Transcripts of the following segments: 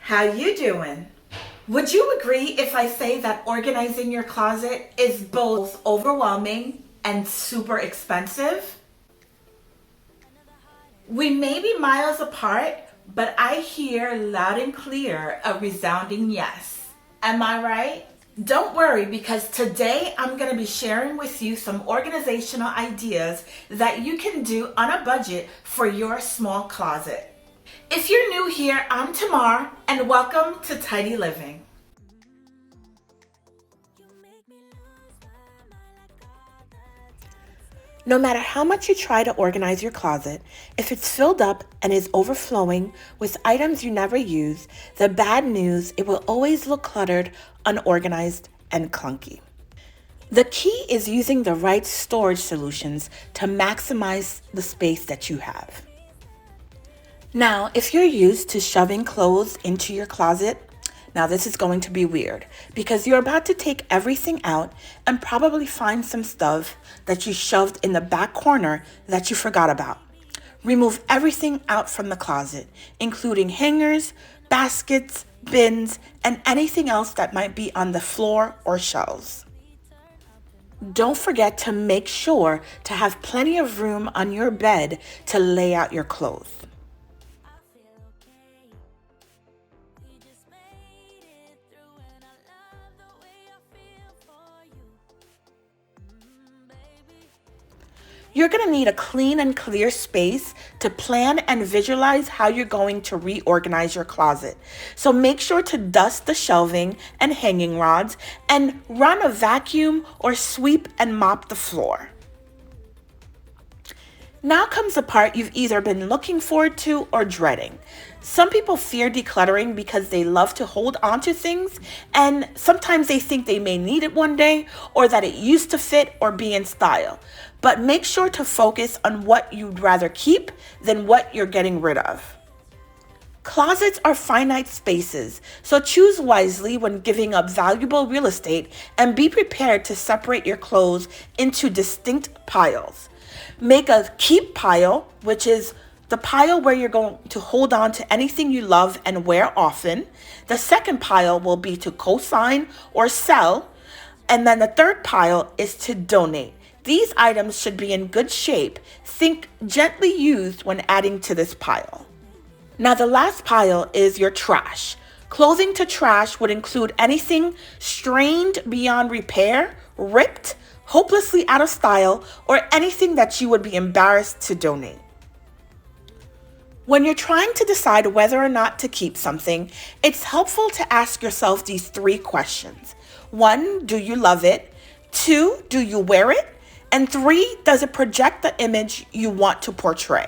How you doing? Would you agree if I say that organizing your closet is both overwhelming and super expensive? We may be miles apart, but I hear loud and clear a resounding yes. Am I right? Don't worry, because today I'm going to be sharing with you some organizational ideas that you can do on a budget for your small closet. If you're new here, I'm Tamar, and welcome to Tidy Living. No matter how much you try to organize your closet, if it's filled up and is overflowing with items you never use, the bad news, it will always look cluttered, unorganized, and clunky. The key is using the right storage solutions to maximize the space that you have. Now, if you're used to shoving clothes into your closet, now this is going to be weird because you're about to take everything out and probably find some stuff that you shoved in the back corner that you forgot about. Remove everything out from the closet, including hangers, baskets, bins, and anything else that might be on the floor or shelves. Don't forget to make sure to have plenty of room on your bed to lay out your clothes. You're going to need a clean and clear space to plan and visualize how you're going to reorganize your closet. So make sure to dust the shelving and hanging rods and run a vacuum or sweep and mop the floor. Now comes the part you've either been looking forward to or dreading. Some people fear decluttering because they love to hold on to things, and sometimes they think they may need it one day or that it used to fit or be in style. But make sure to focus on what you'd rather keep than what you're getting rid of. Closets are finite spaces, so choose wisely when giving up valuable real estate and be prepared to separate your clothes into distinct piles. Make a keep pile, which is the pile where you're going to hold on to anything you love and wear often. The second pile will be to co-sign or sell. And then the third pile is to donate. These items should be in good shape. Think gently used when adding to this pile. Now the last pile is your trash. Clothing to trash would include anything strained beyond repair, ripped, hopelessly out of style, or anything that you would be embarrassed to donate. When you're trying to decide whether or not to keep something, it's helpful to ask yourself these 3 questions. 1, do you love it? 2, do you wear it? And 3, does it project the image you want to portray?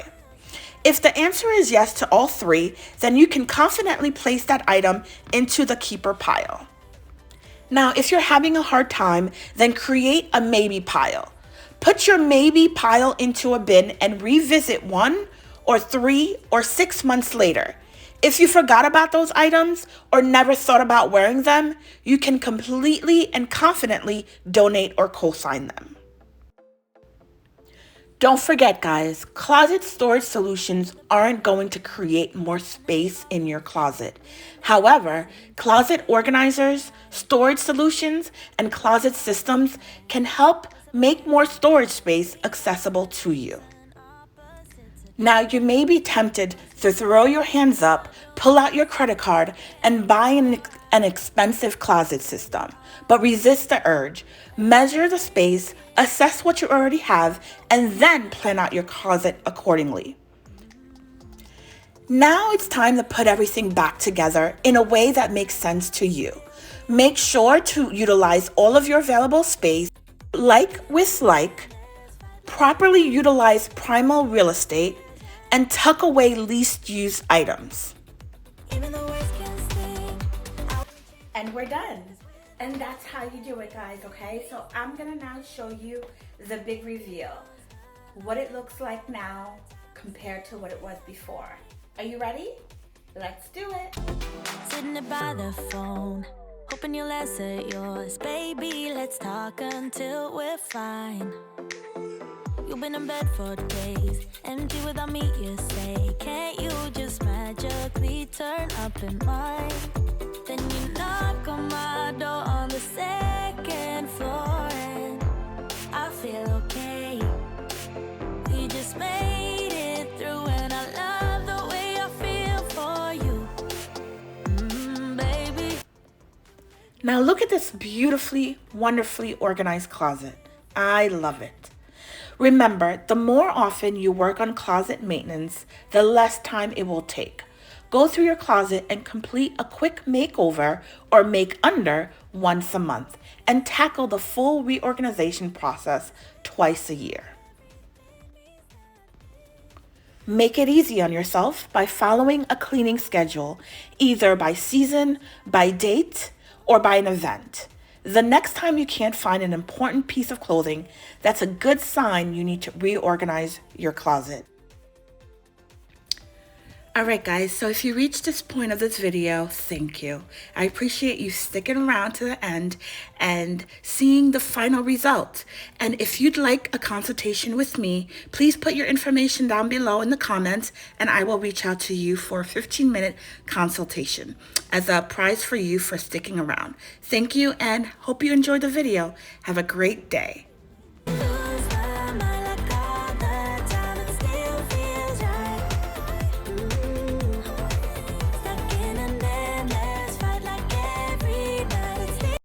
If the answer is yes to all 3, then you can confidently place that item into the keeper pile. Now, if you're having a hard time, then create a maybe pile. Put your maybe pile into a bin and revisit 1 or 3 or 6 months later. If you forgot about those items or never thought about wearing them, you can completely and confidently donate or co-sign them. Don't forget, guys, closet storage solutions aren't going to create more space in your closet. However, closet organizers, storage solutions, and closet systems can help make more storage space accessible to you. Now, you may be tempted to throw your hands up, pull out your credit card, and buy an expensive closet system, but resist the urge. Measure the space, assess what you already have, and then plan out your closet accordingly. Now it's time to put everything back together in a way that makes sense to you. Make sure to utilize all of your available space, like with like, properly utilize primal real estate, and tuck away least used items. And we're done. And that's how you do it, guys, okay? So I'm gonna now show you the big reveal. What it looks like now compared to what it was before. Are you ready? Let's do it. Sitting by the phone, hoping you'll answer yours. Baby, let's talk until we're fine. You've been in bed for days, empty without me, you say. Can't you just magically turn up in mine? Then you knock on my door on the second floor, and I feel okay. We just made it through, and I love the way I feel for you, baby. Now look at this beautifully, wonderfully organized closet. I love it. Remember, the more often you work on closet maintenance, the less time it will take. Go through your closet and complete a quick makeover or make under once a month, and tackle the full reorganization process twice a year. Make it easy on yourself by following a cleaning schedule, either by season, by date, or by an event. The next time you can't find an important piece of clothing, that's a good sign you need to reorganize your closet. Alright guys, so if you reached this point of this video, thank you. I appreciate you sticking around to the end and seeing the final result. And if you'd like a consultation with me, please put your information down below in the comments and I will reach out to you for a 15-minute consultation as a prize for you for sticking around. Thank you and hope you enjoyed the video. Have a great day.